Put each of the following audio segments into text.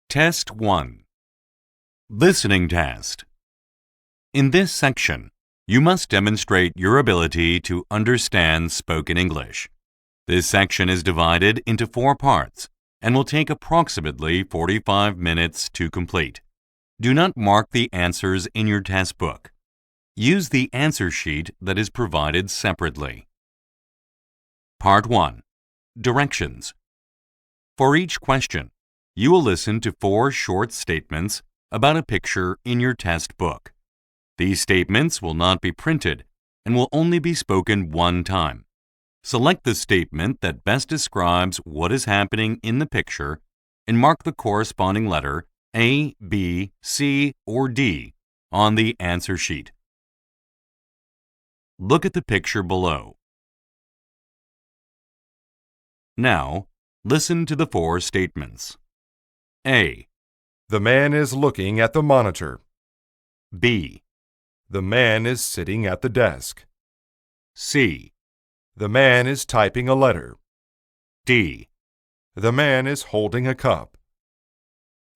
Test 1. Listening Test. In this section, you must demonstrate your ability to understand spoken English. This section is divided into 4 parts and will take approximately 45 minutes to complete. Do not mark the answers in your test book. Use the answer sheet that is provided separately. Part 1. Directions. For each question, you will listen to 4 short statements about a picture in your test book. These statements will not be printed and will only be spoken one time. Select the statement that best describes what is happening in the picture and mark the corresponding letter A, B, C, or D on the answer sheet. Look at the picture below. Now, listen to the 4 statements. A. The man is looking at the monitor. B. The man is sitting at the desk. C. The man is typing a letter. D. The man is holding a cup.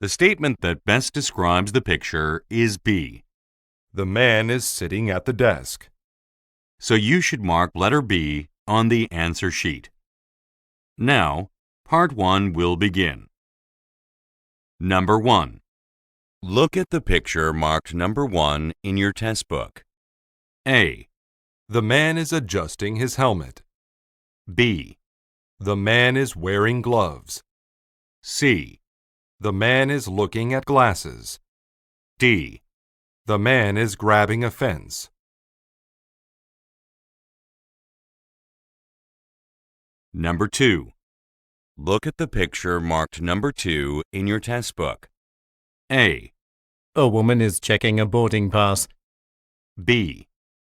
The statement that best describes the picture is B. The man is sitting at the desk. So you should mark letter B on the answer sheet. Now, part 1 will begin. Number 1. Look at the picture marked number 1 in your test book. A. The man is adjusting his helmet. B. The man is wearing gloves. C. The man is looking at glasses. D. The man is grabbing a fence. Number 2. Look at the picture marked number 2 in your test book. A. A woman is checking a boarding pass. B.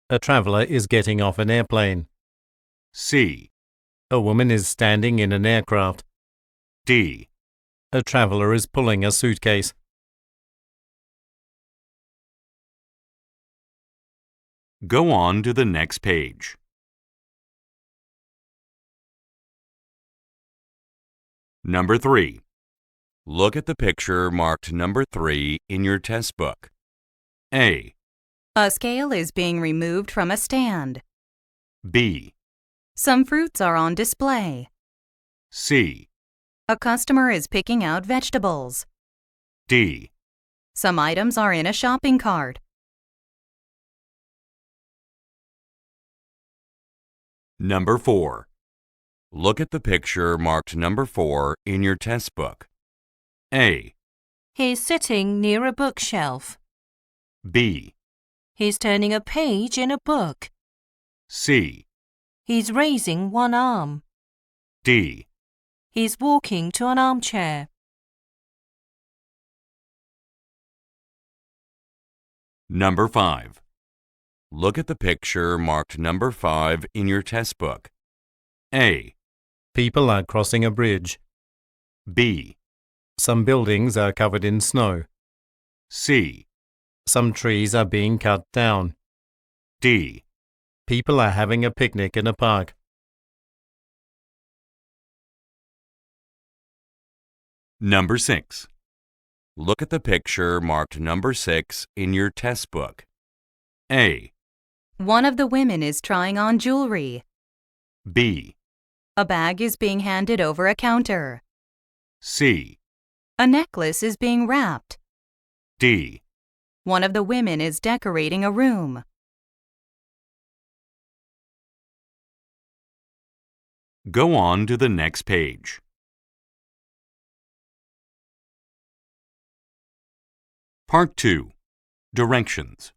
A traveler is getting off an airplane. C. A woman is standing in an aircraft. D. A traveler is pulling a suitcase. Go on to the next page. Number 3. Look at the picture marked number 3 in your test book. A. A scale is being removed from a stand. B. Some fruits are on display. C. A customer is picking out vegetables. D. Some items are in a shopping cart. Number 4. Look at the picture marked number 4 in your test book. A. He's sitting near a bookshelf. B. He's turning a page in a book. C. He's raising one arm. D. He's walking to an armchair. Number 5. Look at the picture marked number 5 in your test book. A. People are crossing a bridge. B. Some buildings are covered in snow. C. Some trees are being cut down. D. People are having a picnic in a park. Number 6. Look at the picture marked number 6 in your test book. A. One of the women is trying on jewelry. B. A bag is being handed over a counter. C. A necklace is being wrapped. D. One of the women is decorating a room. Go on to the next page. Part 2. Directions.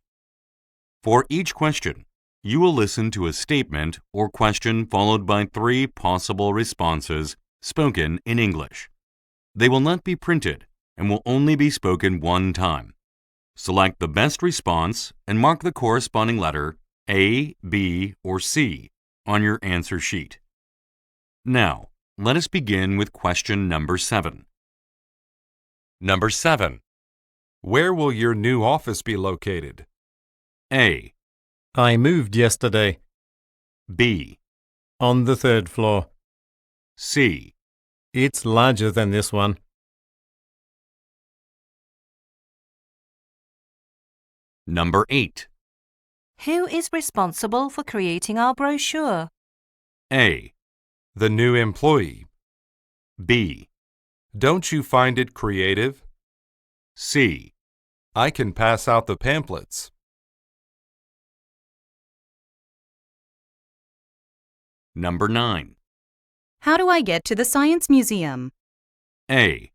For each question, you will listen to a statement or question followed by 3 possible responses spoken in English. They will not be printed and will only be spoken one time. Select the best response and mark the corresponding letter A, B, or C on your answer sheet. Now, let us begin with question number 7. Number 7. Where will your new office be located? A. I moved yesterday. B. On the 3rd floor. C. It's larger than this one. Number 8. Who is responsible for creating our brochure? A. The new employee. B. Don't you find it creative? C. I can pass out the pamphlets. Number 9. How do I get to the Science Museum? A.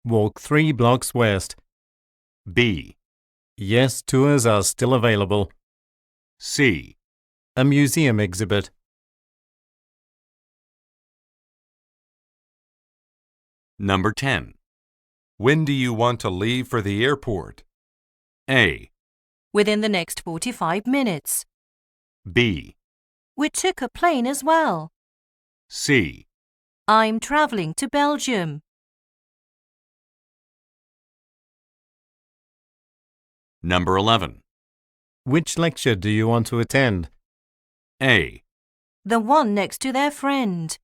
Walk 3 blocks west. B. Yes, tours are still available. C. A museum exhibit. Number 10. When do you want to leave for the airport? A. Within the next 45 minutes. B. We took a plane as well. C. I'm traveling to Belgium. Number 11. Which lecture do you want to attend? A. The one next to their friend.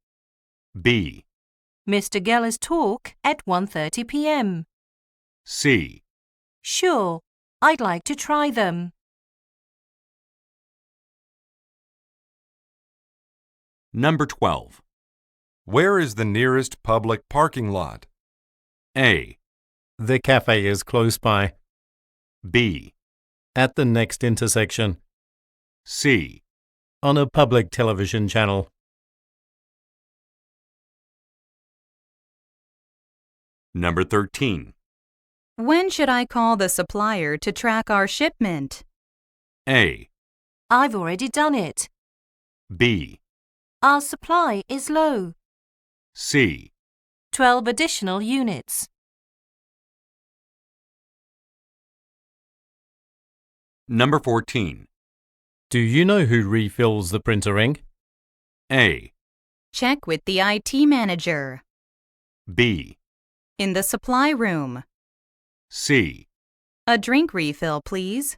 B. Mr. Geller's talk at 1:30 p.m. C. Sure, I'd like to try them. Number 12. Where is the nearest public parking lot? A. The cafe is close by. B. At the next intersection. C. On a public television channel. Number 13. When should I call the supplier to track our shipment? A. I've already done it. B. Our supply is low. C. 12 additional units. Number 14. Do you know who refills the printer ink? A. Check with the IT manager. B. In the supply room. C. A drink refill, please.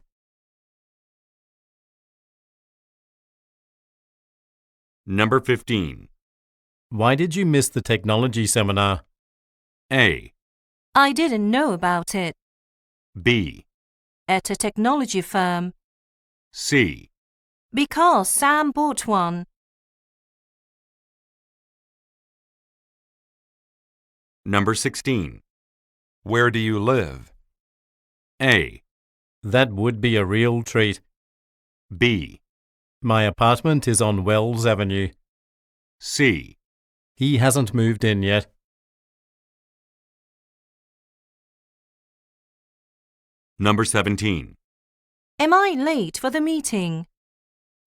Number 15. Why did you miss the technology seminar? A. I didn't know about it. B. At a technology firm. C. Because Sam bought one. Number 16. Where do you live? A. That would be a real treat. B. My apartment is on Wells Avenue. C. He hasn't moved in yet. Number 17. Am I late for the meeting?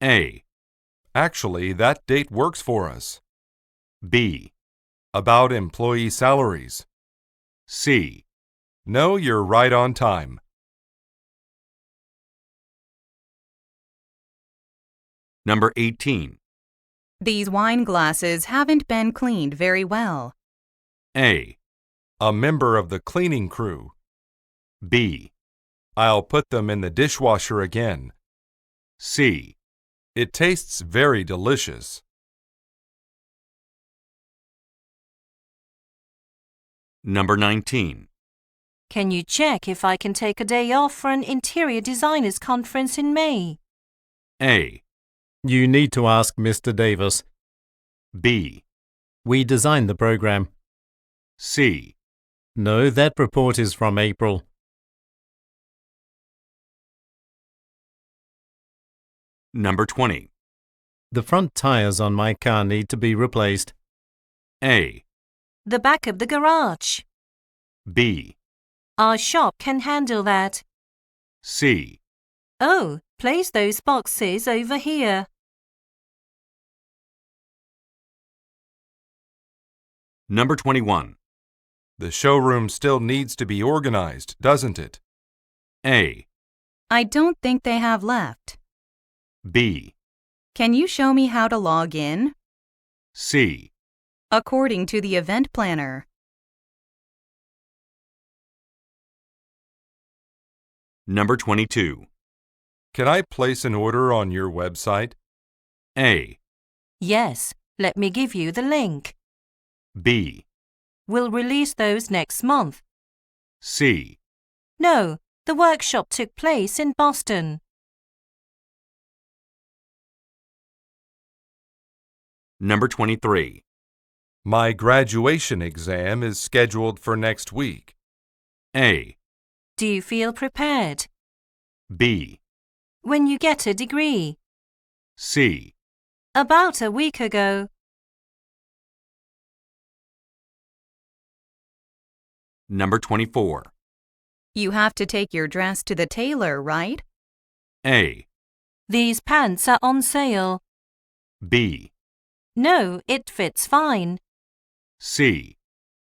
A. Actually, that date works for us. B. About employee salaries. C. No, you're right on time. Number 18. These wine glasses haven't been cleaned very well. A. A member of the cleaning crew. B. I'll put them in the dishwasher again. C. It tastes very delicious. Number 19. Can you check if I can take a day off for an interior designers conference in May? A. You need to ask Mr. Davis. B. We designed the program. C. No, that report is from April. Number 20. The front tires on my car need to be replaced. A. The back of the garage. B. Our shop can handle that. C. Oh, place those boxes over here. Number 21. The showroom still needs to be organized, doesn't it? A. I don't think they have left. B. Can you show me how to log in? C. According to the event planner. Number 22. Can I place an order on your website? A. Yes, let me give you the link. B. We'll release those next month. C. No, The workshop took place in Boston. Number 23. My graduation exam is scheduled for next week. A. Do you feel prepared? B. When you get a degree? C. About a week ago. Number 24. You have to take your dress to the tailor, right? A. These pants are on sale. B. No, it fits fine. C.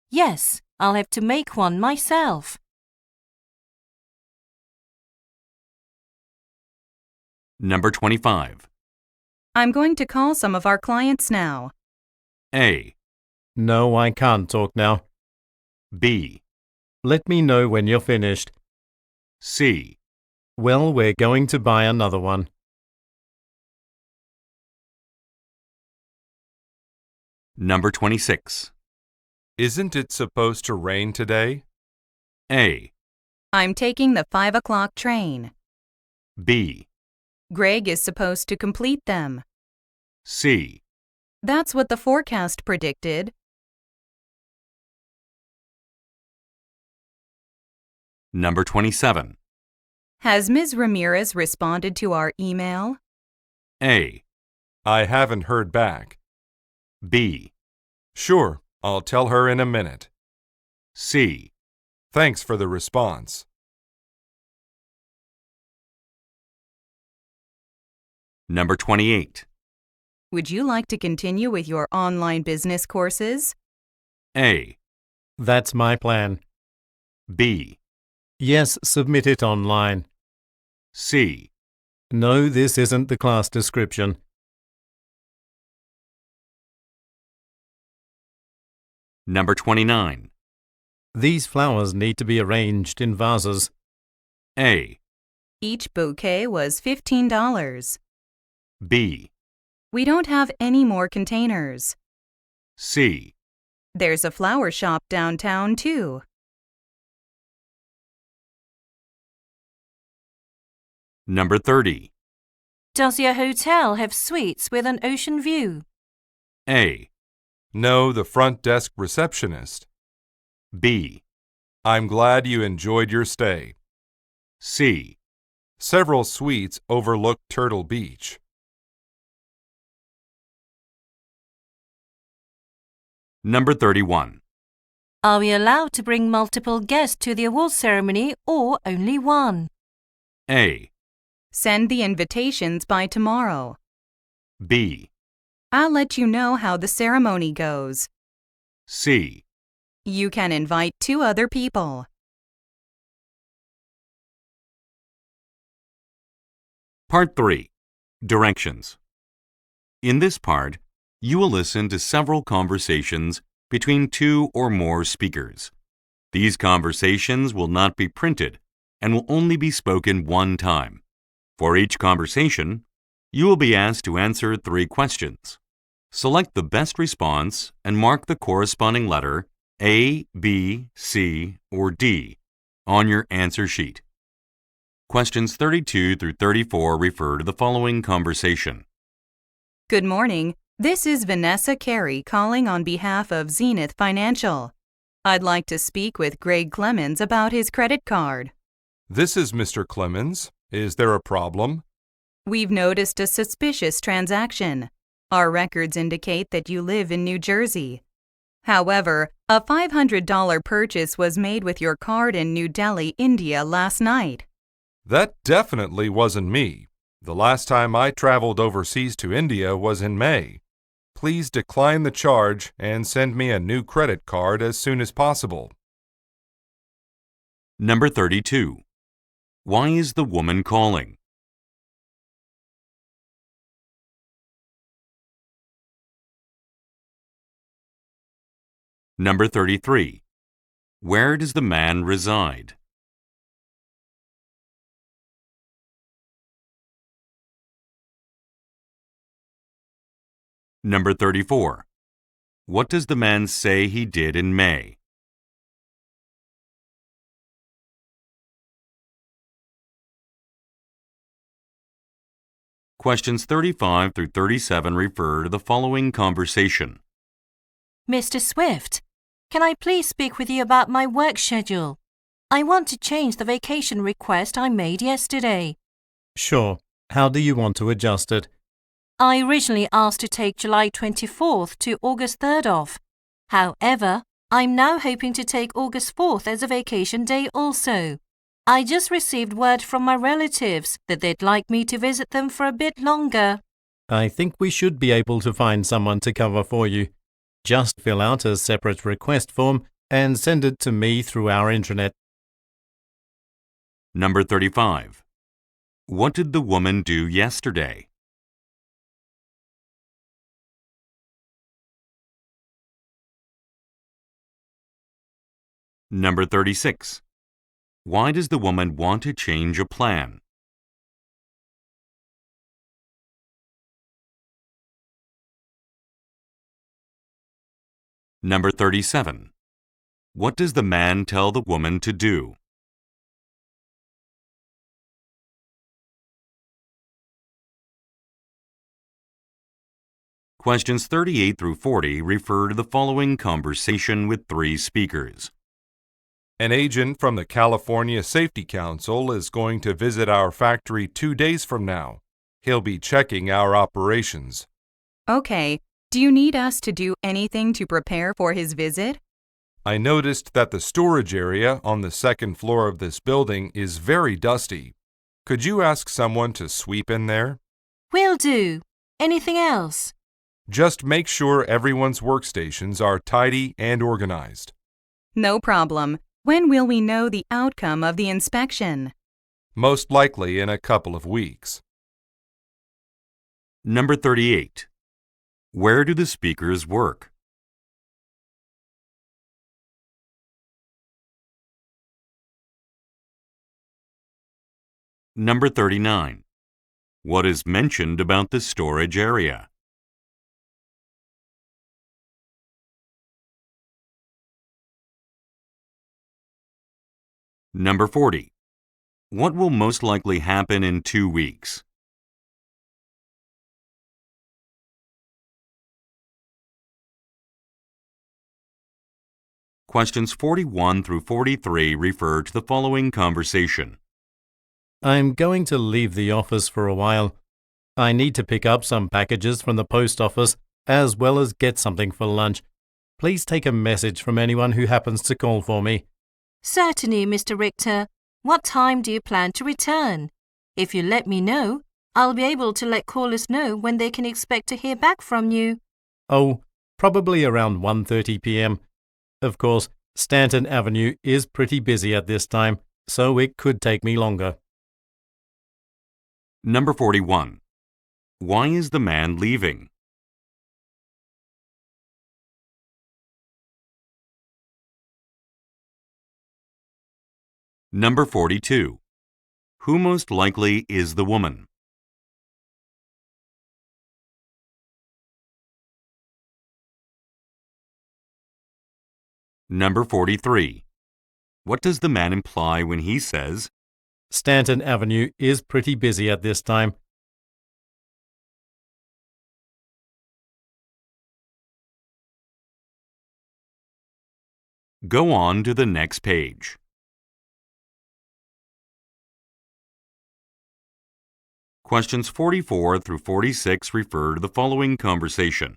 Yes, I'll have to make one myself. Number 25. I'm going to call some of our clients now. A. No, I can't talk now. B. Let me know when you're finished. C. Well, we're going to buy another one. Number 26. Isn't it supposed to rain today? A. I'm taking the 5 o'clock train. B. Greg is supposed to complete them. C. That's what the forecast predicted. Number 27. Has Ms. Ramirez responded to our email? A. I haven't heard back. B. Sure, I'll tell her in a minute. C. Thanks for the response. Number 28. Would you like to continue with your online business courses? A. That's my plan. B. Yes, submit it online. C. No, this isn't the class description. Number 29. These flowers need to be arranged in vases. A. Each bouquet was $15. B. We don't have any more containers. C. There's a flower shop downtown, too. Number 30. Does your hotel have suites with an ocean view? A. No, the front desk receptionist. B. I'm glad you enjoyed your stay. C. Several suites overlook Turtle Beach. Number 31. Are we allowed to bring multiple guests to the award ceremony or only one? A. Send the invitations by tomorrow. B. I'll let you know how the ceremony goes. C. You can invite 2 other people. Part 3. Directions. In this part, you will listen to several conversations between 2 or more speakers. These conversations will not be printed and will only be spoken one time. For each conversation, you will be asked to answer 3 questions. Select the best response and mark the corresponding letter A, B, C, or D on your answer sheet. Questions 32 through 34 refer to the following conversation. Good morning. This is Vanessa Carey calling on behalf of Zenith Financial. I'd like to speak with Greg Clemens about his credit card. This is Mr. Clemens. Is there a problem? We've noticed a suspicious transaction. Our records indicate that you live in New Jersey. However, a $500 purchase was made with your card in New Delhi, India last night. That definitely wasn't me. The last time I traveled overseas to India was in May. Please decline the charge and send me a new credit card as soon as possible. Number 32. Why is the woman calling? Number 33. Where does the man reside? Number 34. What does the man say he did in May? Questions 35 through 37 refer to the following conversation. Mr. Swift, can I please speak with you about my work schedule? I want to change the vacation request I made yesterday. Sure. How do you want to adjust it? I originally asked to take July 24th to August 3rd off. However, I'm now hoping to take August 4th as a vacation day also. I just received word from my relatives that they'd like me to visit them for a bit longer. I think we should be able to find someone to cover for you. Just fill out a separate request form and send it to me through our intranet. Number 35. What did the woman do yesterday? Number 36. Why does the woman want to change a plan? Number 37. What does the man tell the woman to do? Questions 38 through 40 refer to the following conversation with three speakers. An agent from the California Safety Council is going to visit our factory 2 days from now. He'll be checking our operations. Okay, do you need us to do anything to prepare for his visit? I noticed that the storage area on the second floor of this building is very dusty. Could you ask someone to sweep in there? Will do. Anything else? Just make sure everyone's workstations are tidy and organized. No problem. When will we know the outcome of the inspection? Most likely in a couple of weeks. Number 38. Where do the speakers work? Number 39. What is mentioned about the storage area? Number 40. What will most likely happen in 2 weeks? Questions 41 through 43 refer to the following conversation. I'm going to leave the office for a while. I need to pick up some packages from the post office as well as get something for lunch. Please take a message from anyone who happens to call for me. Certainly, Mr. Richter. What time do you plan to return? If you let me know, I'll be able to let callers know when they can expect to hear back from you. Oh, probably around 1:30 p.m. Of course, Stanton Avenue is pretty busy at this time, so it could take me longer. Number 41. Why is the man leaving? Number 42. Who most likely is the woman? Number 43. What does the man imply when he says, Stanton Avenue is pretty busy at this time. Go on to the next page. Questions 44 through 46 refer to the following conversation.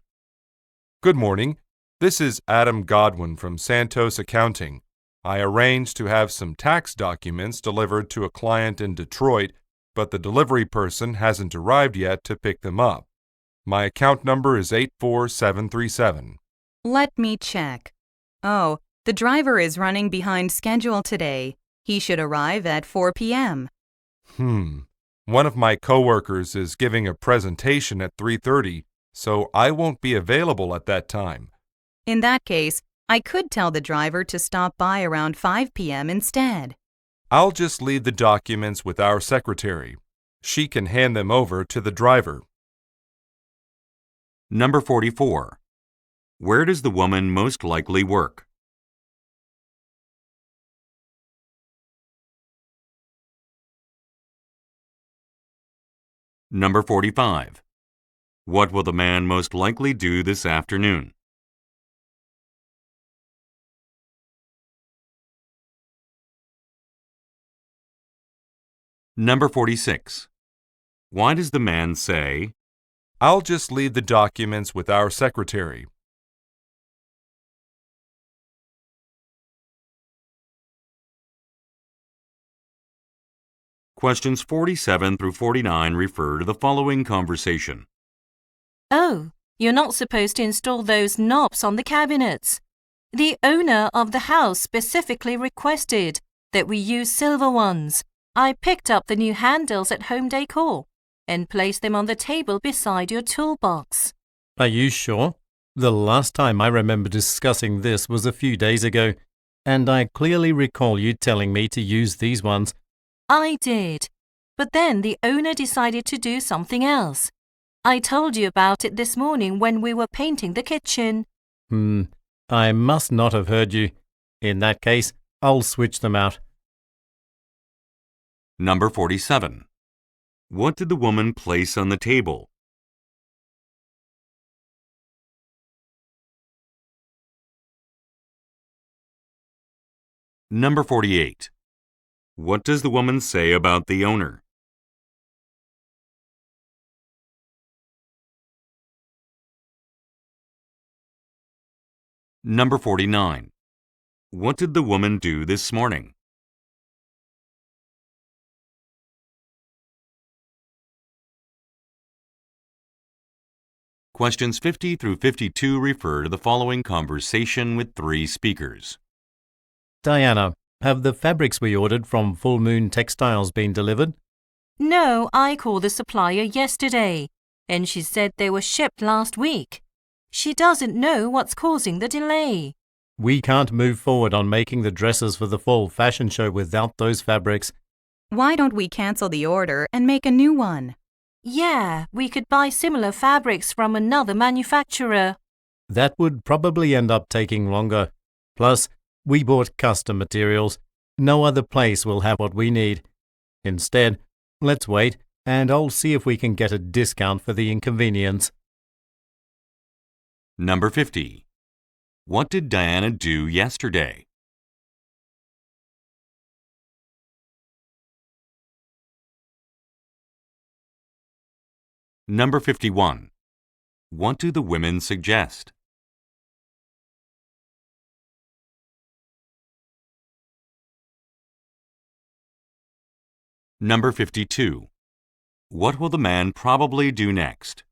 Good morning. This is Adam Godwin from Santos Accounting. I arranged to have some tax documents delivered to a client in Detroit, but the delivery person hasn't arrived yet to pick them up. My account number is 84737. Let me check. Oh, the driver is running behind schedule today. He should arrive at 4 p.m. One of my coworkers is giving a presentation at 3:30, so I won't be available at that time. In that case, I could tell the driver to stop by around 5 p.m. instead. I'll just leave the documents with our secretary. She can hand them over to the driver. Number 44. Where does the woman most likely work? Number 45. What will the man most likely do this afternoon? Number 46. Why does the man say, I'll just leave the documents with our secretary. Questions 47 through 49 refer to the following conversation. Oh, you're not supposed to install those knobs on the cabinets. The owner of the house specifically requested that we use silver ones. I picked up the new handles at Home Decor and placed them on the table beside your toolbox. Are you sure? The last time I remember discussing this was a few days ago, and I clearly recall you telling me to use these ones. I did, but then the owner decided to do something else. I told you about it this morning when we were painting the kitchen. I must not have heard you. In that case, I'll switch them out. Number 47. What did the woman place on the table? Number 48. What does the woman say about the owner? Number 49. What did the woman do this morning? Questions 50 through 52 refer to the following conversation with three speakers. Diana, have the fabrics we ordered from Full Moon Textiles been delivered? No, I called the supplier yesterday, and she said they were shipped last week. She doesn't know what's causing the delay. We can't move forward on making the dresses for the fall fashion show without those fabrics. Why don't we cancel the order and make a new one? Yeah, we could buy similar fabrics from another manufacturer. That would probably end up taking longer. Plus, we bought custom materials. No other place will have what we need. Instead, let's wait, and I'll see if we can get a discount for the inconvenience. Number 50. What did Diana do yesterday? Number 51. What do the women suggest? Number 52. What will the man probably do next?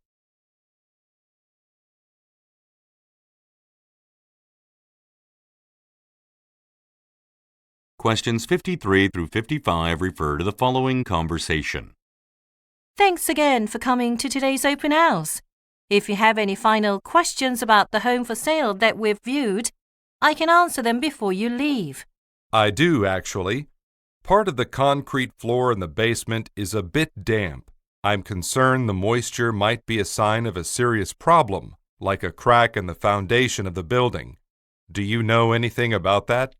Questions 53 through 55 refer to the following conversation. Thanks again for coming to today's open house. If you have any final questions about the home for sale that we've viewed, I can answer them before you leave. I do, actually. Part of the concrete floor in the basement is a bit damp. I'm concerned the moisture might be a sign of a serious problem, like a crack in the foundation of the building. Do you know anything about that?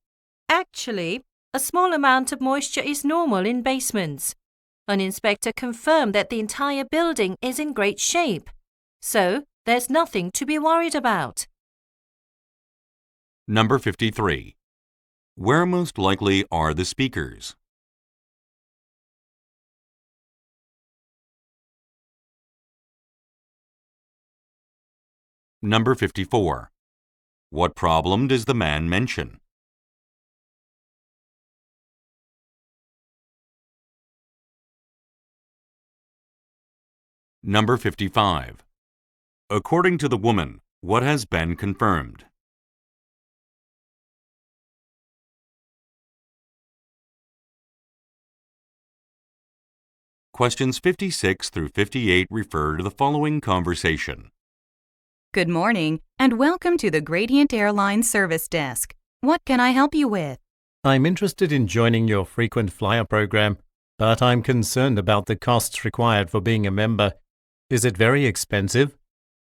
Actually, a small amount of moisture is normal in basements. An inspector confirmed that the entire building is in great shape, so there's nothing to be worried about. Number 53. Where most likely are the speakers? Number 54. What problem does the man mention? Number 55. According to the woman, what has been confirmed? Questions 56 through 58 refer to the following conversation. Good morning, and welcome to the Gradient Airlines Service Desk. What can I help you with? I'm interested in joining your frequent flyer program, but I'm concerned about the costs required for being a member. Is it very expensive?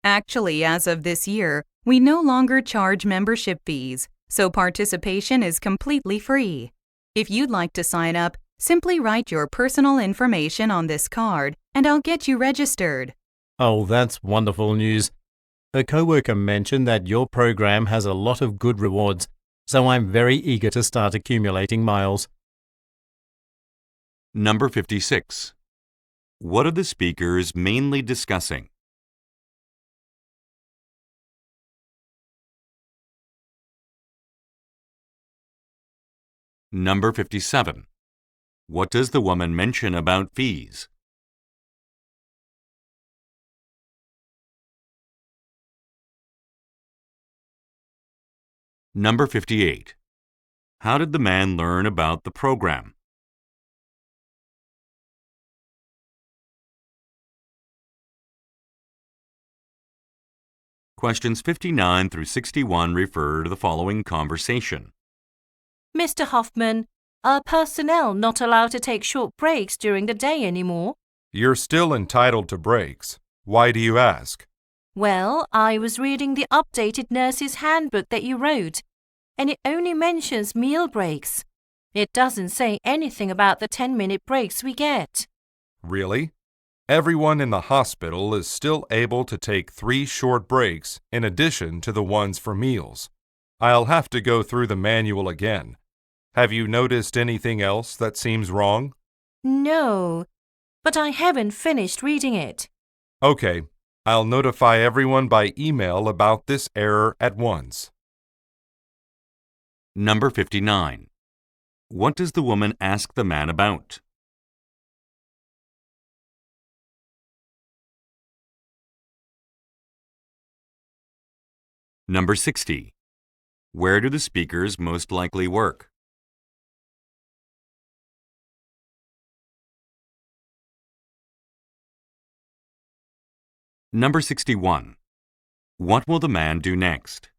Actually, as of this year, we no longer charge membership fees, so participation is completely free. If you'd like to sign up, simply write your personal information on this card and I'll get you registered. Oh, that's wonderful news. A coworker mentioned that your program has a lot of good rewards, so I'm very eager to start accumulating miles. Number 56. What are the speakers mainly discussing? Number 57. What does the woman mention about fees? Number 58. How did the man learn about the program? Questions 59 through 61 refer to the following conversation. Mr. Hoffman, are personnel not allowed to take short breaks during the day anymore? You're still entitled to breaks. Why do you ask? Well, I was reading the updated nurse's handbook that you wrote, and it only mentions meal breaks. It doesn't say anything about the 10-minute breaks we get. Really? Everyone in the hospital is still able to take 3 short breaks in addition to the ones for meals. I'll have to go through the manual again. Have you noticed anything else that seems wrong? No, but I haven't finished reading it. Okay, I'll notify everyone by email about this error at once. Number 59. What does the woman ask the man about? Number 60. Where do the speakers most likely work? Number 61. What will the man do next?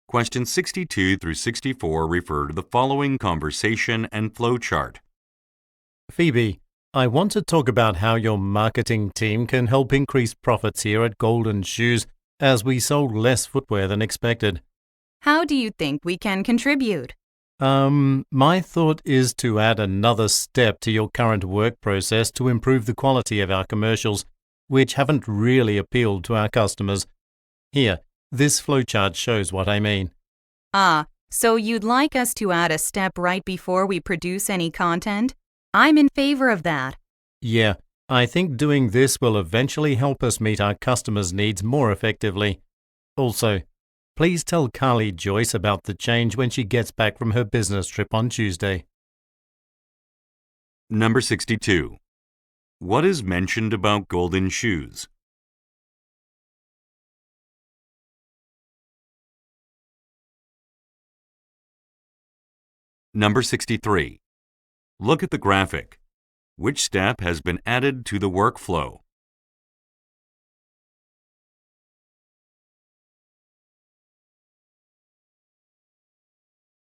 Questions 62 through 64 refer to the following conversation and flowchart. Phoebe, I want to talk about how your marketing team can help increase profits here at Golden Shoes, as we sold less footwear than expected. How do you think we can contribute? My thought is to add another step to your current work process to improve the quality of our commercials, which haven't really appealed to our customers. Here, this flowchart shows what I mean. So you'd like us to add a step right before we produce any content? I'm in favor of that. Yeah, I think doing this will eventually help us meet our customers' needs more effectively. Also, please tell Carly Joyce about the change when she gets back from her business trip on Tuesday. Number 62. What is mentioned about Golden Shoes? Number 63. Look at the graphic. Which step has been added to the workflow?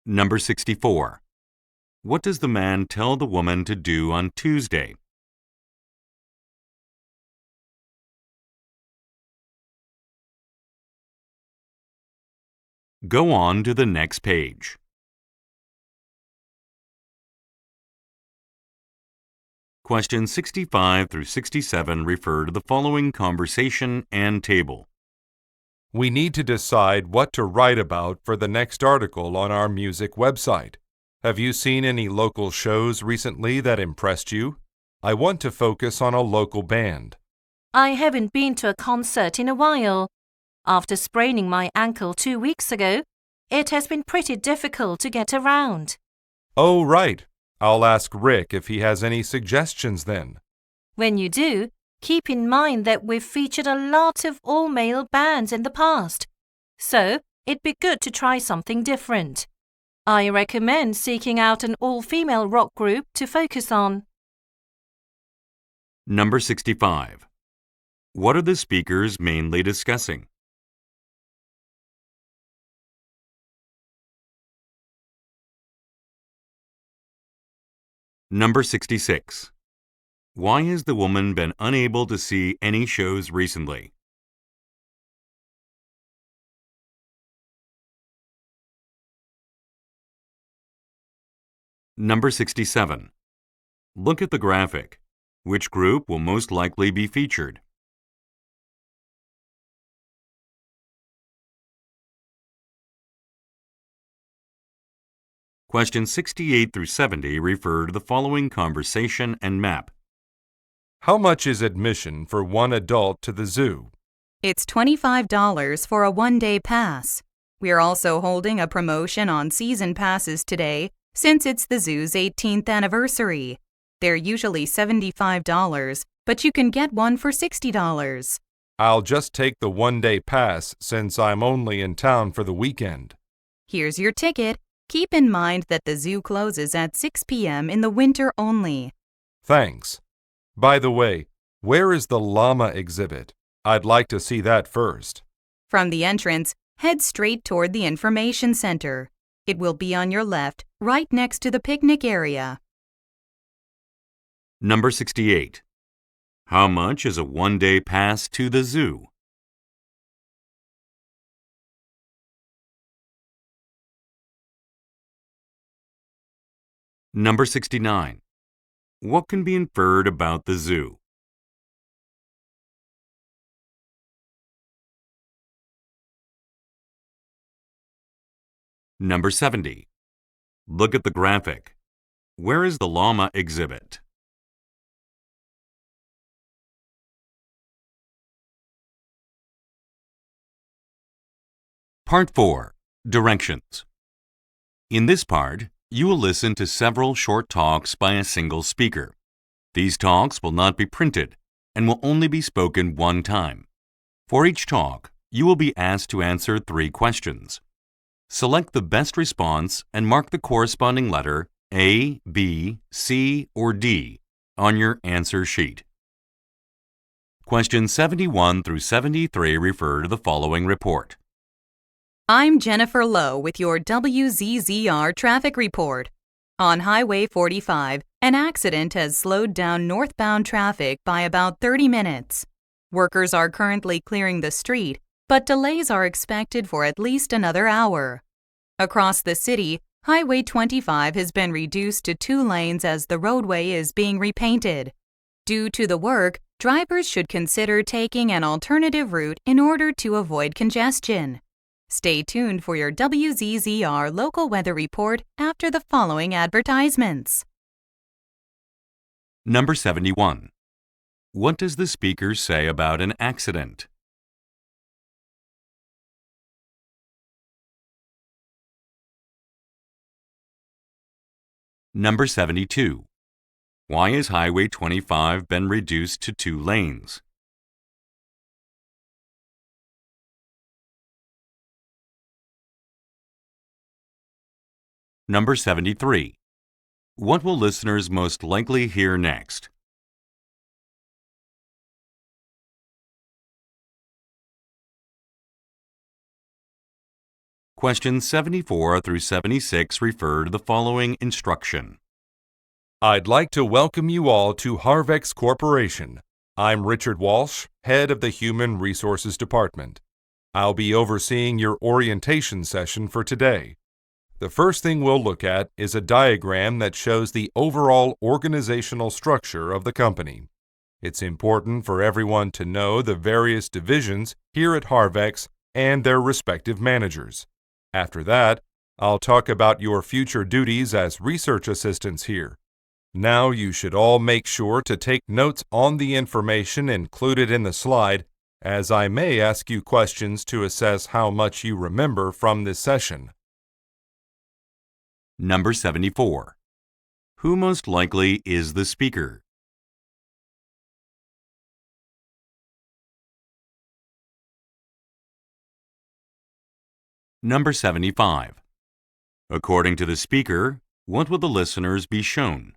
Number 64. What does the man tell the woman to do on Tuesday? Go on to the next page. Questions 65 through 67 refer to the following conversation and table. We need to decide what to write about for the next article on our music website. Have you seen any local shows recently that impressed you? I want to focus on a local band. I haven't been to a concert in a while. After spraining my ankle 2 weeks ago, it has been pretty difficult to get around. Oh, right. I'll ask Rick if he has any suggestions then. When you do, keep in mind that we've featured a lot of all-male bands in the past, so it'd be good to try something different. I recommend seeking out an all-female rock group to focus on. Number 65. What are the speakers mainly discussing? Number 66. Why has the woman been unable to see any shows recently? Number 67. Look at the graphic. Which group will most likely be featured? Questions 68 through 70 refer to the following conversation and map. How much is admission for one adult to the zoo? It's $25 for a one-day pass. We are also holding a promotion on season passes today since it's the zoo's 18th anniversary. They're usually $75, but you can get one for $60. I'll just take the one-day pass since I'm only in town for the weekend. Here's your ticket. Keep in mind that the zoo closes at 6 p.m. in the winter only. Thanks. By the way, where is the llama exhibit? I'd like to see that first. From the entrance, head straight toward the information center. It will be on your left, right next to the picnic area. Number 68. How much is a one-day pass to the zoo? Number 69. What can be inferred about the zoo? Number 70. Look at the graphic. Where is the llama exhibit? Part 4. Directions. In this part, you will listen to several short talks by a single speaker. These talks will not be printed and will only be spoken one time. For each talk, you will be asked to answer 3 questions. Select the best response and mark the corresponding letter A, B, C, or D on your answer sheet. Questions 71 through 73 refer to the following report. I'm Jennifer Lowe with your WZZR traffic report. On Highway 45, an accident has slowed down northbound traffic by about 30 minutes. Workers are currently clearing the street, but delays are expected for at least another hour. Across the city, Highway 25 has been reduced to 2 lanes as the roadway is being repainted. Due to the work, drivers should consider taking an alternative route in order to avoid congestion. Stay tuned for your WZZR local weather report after the following advertisements. Number 71. What does the speaker say about an accident? Number 72. Why has Highway 25 been reduced to 2 lanes? Number 73. What will listeners most likely hear next? Questions 74 through 76 refer to the following instruction. I'd like to welcome you all to Harvex Corporation. I'm Richard Walsh, head of the Human Resources Department. I'll be overseeing your orientation session for today. The first thing we'll look at is a diagram that shows the overall organizational structure of the company. It's important for everyone to know the various divisions here at Harvex and their respective managers. After that, I'll talk about your future duties as research assistants here. Now you should all make sure to take notes on the information included in the slide, as I may ask you questions to assess how much you remember from this session. Number 74. Who most likely is the speaker? Number 75. According to the speaker, what will the listeners be shown?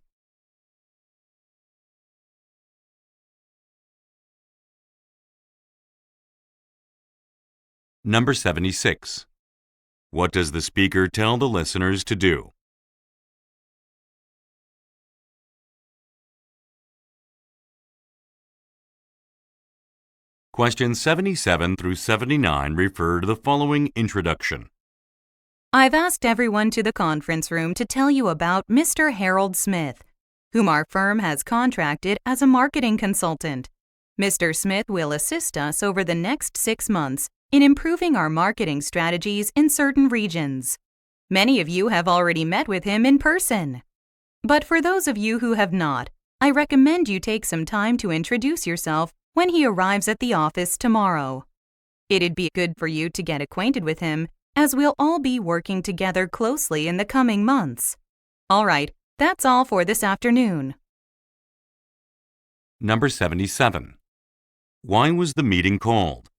Number 76. What does the speaker tell the listeners to do? Questions 77 through 79 refer to the following introduction. I've asked everyone to the conference room to tell you about Mr. Harold Smith, whom our firm has contracted as a marketing consultant. Mr. Smith will assist us over the next 6 months in improving our marketing strategies in certain regions. Many of you have already met with him in person. But for those of you who have not, I recommend you take some time to introduce yourself when he arrives at the office tomorrow. It'd be good for you to get acquainted with him, as we'll all be working together closely in the coming months. All right, that's all for this afternoon. Number 77. Why was the meeting called?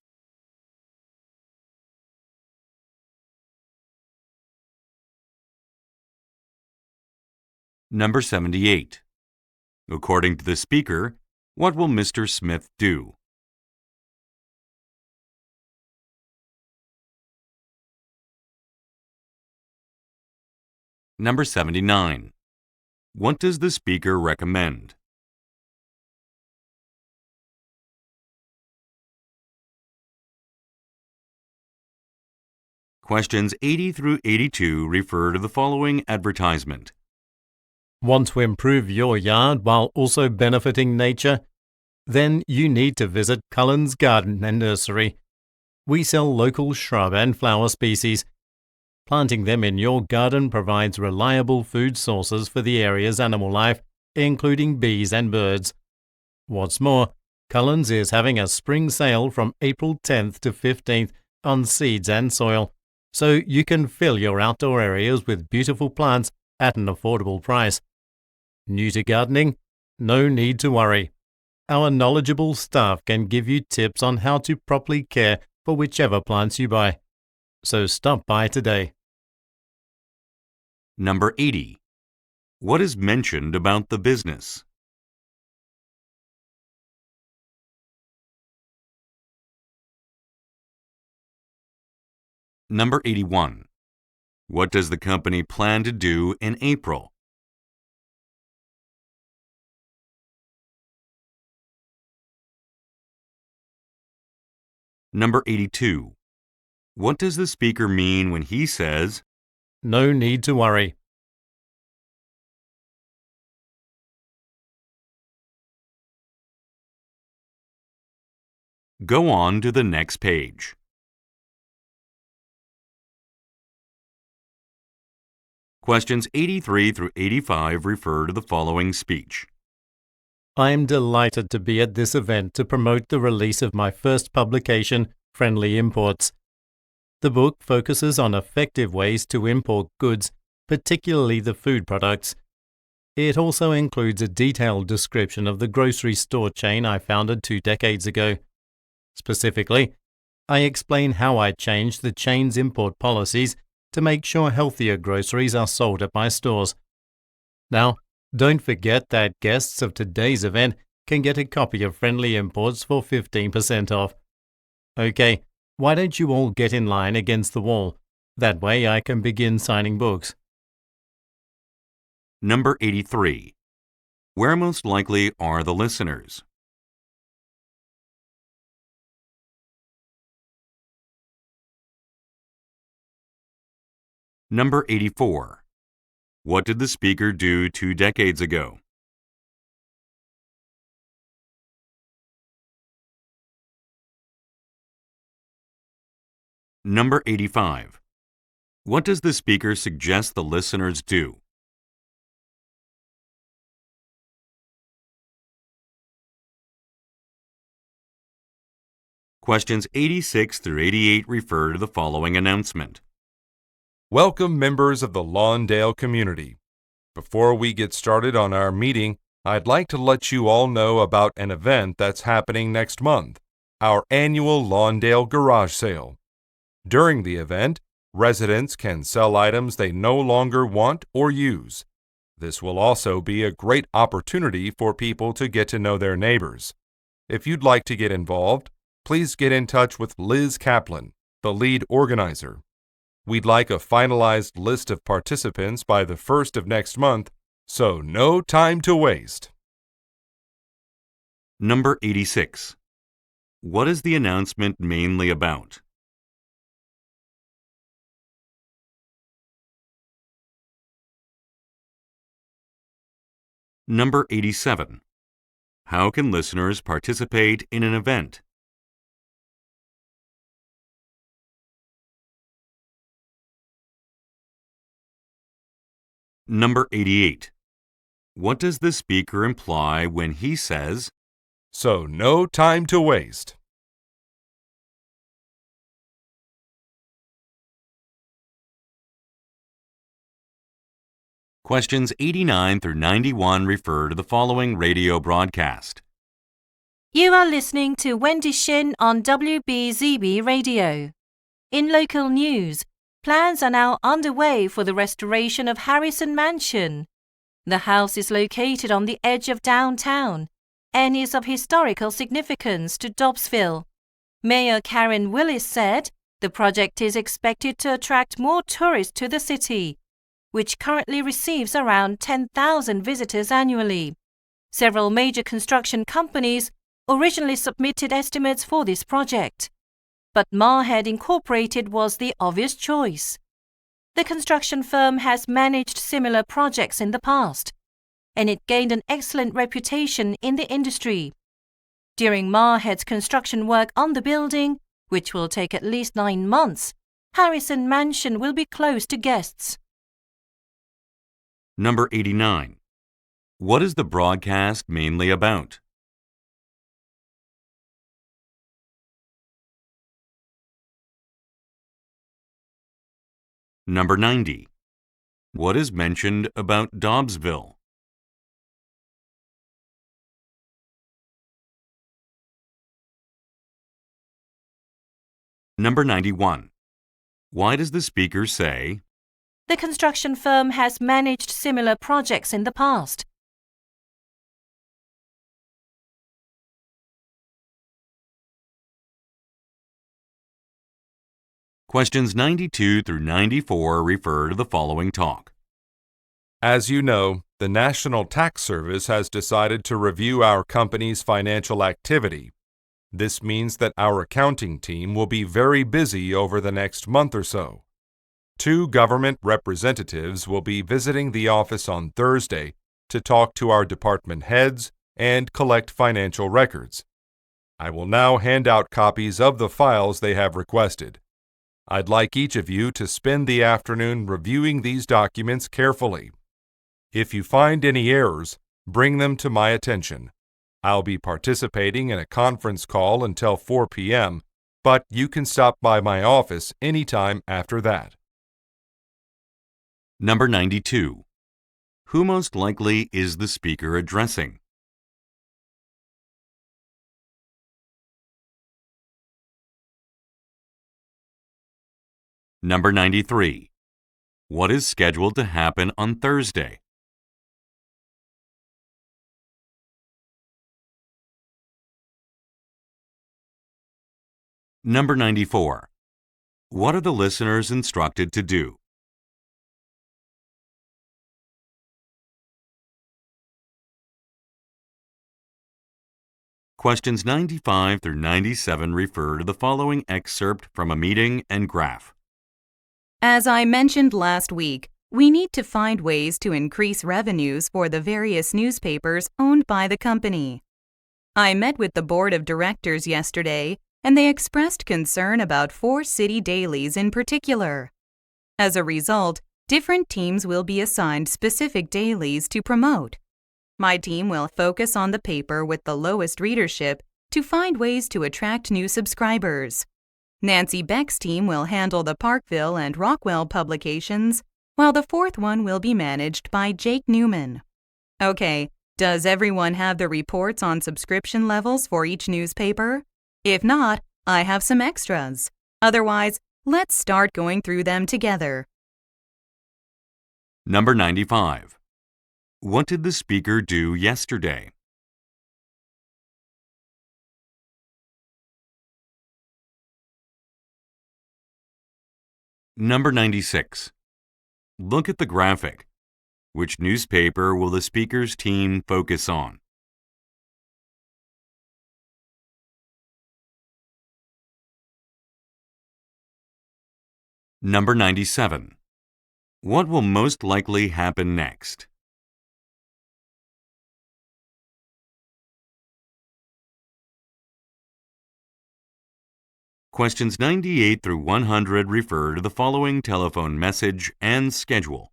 Number 78. According to the speaker, what will Mr. Smith do? Number 79. What does the speaker recommend? Questions 80 through 82 refer to the following advertisement. Want to improve your yard while also benefiting nature? Then you need to visit Cullen's Garden and Nursery. We sell local shrub and flower species. Planting them in your garden provides reliable food sources for the area's animal life, including bees and birds. What's more, Cullen's is having a spring sale from April 10th to 15th on seeds and soil, so you can fill your outdoor areas with beautiful plants at an affordable price. New to gardening? No need to worry. Our knowledgeable staff can give you tips on how to properly care for whichever plants you buy. So stop by today. Number 80. What is mentioned about the business? Number 81. What does the company plan to do in April? Number 82. What does the speaker mean when he says, No need to worry. Go on to the next page. Questions 83 through 85 refer to the following speech. I am delighted to be at this event to promote the release of my first publication, Friendly Imports. The book focuses on effective ways to import goods, particularly the food products. It also includes a detailed description of the grocery store chain I founded 2 decades ago. Specifically, I explain how I changed the chain's import policies to make sure healthier groceries are sold at my stores. Now, don't forget that guests of today's event can get a copy of Friendly Imports for 15% off. Okay, why don't you all get in line against the wall? That way I can begin signing books. Number 83. Where most likely are the listeners? Number 84. What did the speaker do 2 decades ago? Number 85. What does the speaker suggest the listeners do? Questions 86 through 88 refer to the following announcement. Welcome, members of the Lawndale community. Before we get started on our meeting, I'd like to let you all know about an event that's happening next month, our annual Lawndale Garage Sale. During the event, residents can sell items they no longer want or use. This will also be a great opportunity for people to get to know their neighbors. If you'd like to get involved, please get in touch with Liz Kaplan, the lead organizer. We'd like a finalized list of participants by the 1st of next month, so no time to waste. Number 86. What is the announcement mainly about? Number 87. How can listeners participate in an event? Number 88. What does the speaker imply when he says, So no time to waste. Questions 89 through 91 refer to the following radio broadcast. You are listening to Wendy Shin on WBZB Radio. In local news, plans are now underway for the restoration of Harrison Mansion. The house is located on the edge of downtown and is of historical significance to Dobbsville. Mayor Karen Willis said the project is expected to attract more tourists to the city, which currently receives around 10,000 visitors annually. Several major construction companies originally submitted estimates for this project, but Marhead Incorporated was the obvious choice. The construction firm has managed similar projects in the past, and it gained an excellent reputation in the industry. During Marhead's construction work on the building, which will take at least 9 months, Harrison Mansion will be closed to guests. Number 89. What is the broadcast mainly about? Number 90. What is mentioned about Dobbsville? Number 91. Why does the speaker say, The construction firm has managed similar projects in the past? Questions 92 through 94 refer to the following talk. As you know, the National Tax Service has decided to review our company's financial activity. This means that our accounting team will be very busy over the next month or so. 2 government representatives will be visiting the office on Thursday to talk to our department heads and collect financial records. I will now hand out copies of the files they have requested. I'd like each of you to spend the afternoon reviewing these documents carefully. If you find any errors, bring them to my attention. I'll be participating in a conference call until 4 p.m., but you can stop by my office anytime after that. Number 92. Who most likely is the speaker addressing? Number 93. What is scheduled to happen on Thursday? Number 94. What are the listeners instructed to do? Questions 95 through 97 refer to the following excerpt from a meeting and graph. As I mentioned last week, we need to find ways to increase revenues for the various newspapers owned by the company. I met with the board of directors yesterday, and they expressed concern about 4 city dailies in particular. As a result, different teams will be assigned specific dailies to promote. My team will focus on the paper with the lowest readership to find ways to attract new subscribers. Nancy Beck's team will handle the Parkville and Rockwell publications, while the 4th one will be managed by Jake Newman. Okay, does everyone have the reports on subscription levels for each newspaper? If not, I have some extras. Otherwise, let's start going through them together. Number 95. What did the speaker do yesterday? Number 96. Look at the graphic. Which newspaper will the speaker's team focus on? Number 97. What will most likely happen next? Questions 98 through 100 refer to the following telephone message and schedule.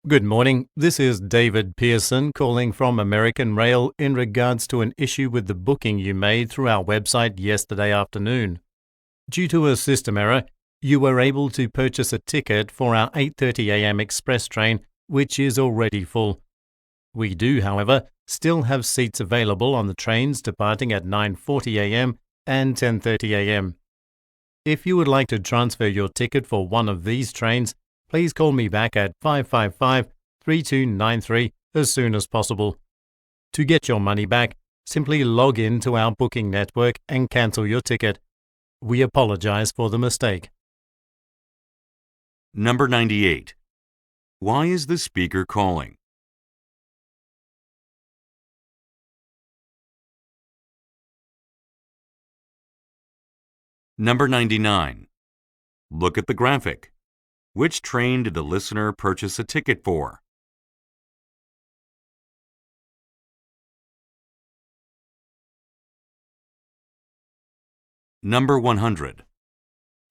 Good morning. This is David Pearson calling from American Rail in regards to an issue with the booking you made through our website yesterday afternoon. Due to a system error, you were able to purchase a ticket for our 8:30 a.m. express train, which is already full. We do, however, still have seats available on the trains departing at 9:40 a.m. and 10:30 a.m. If you would like to transfer your ticket for one of these trains, please call me back at 555-3293 as soon as possible. To get your money back, simply log in to our booking network and cancel your ticket. We apologize for the mistake. Number 98. Why is the speaker calling? Number 99. Look at the graphic. Which train did the listener purchase a ticket for? Number 100.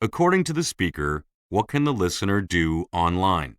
According to the speaker, what can the listener do online?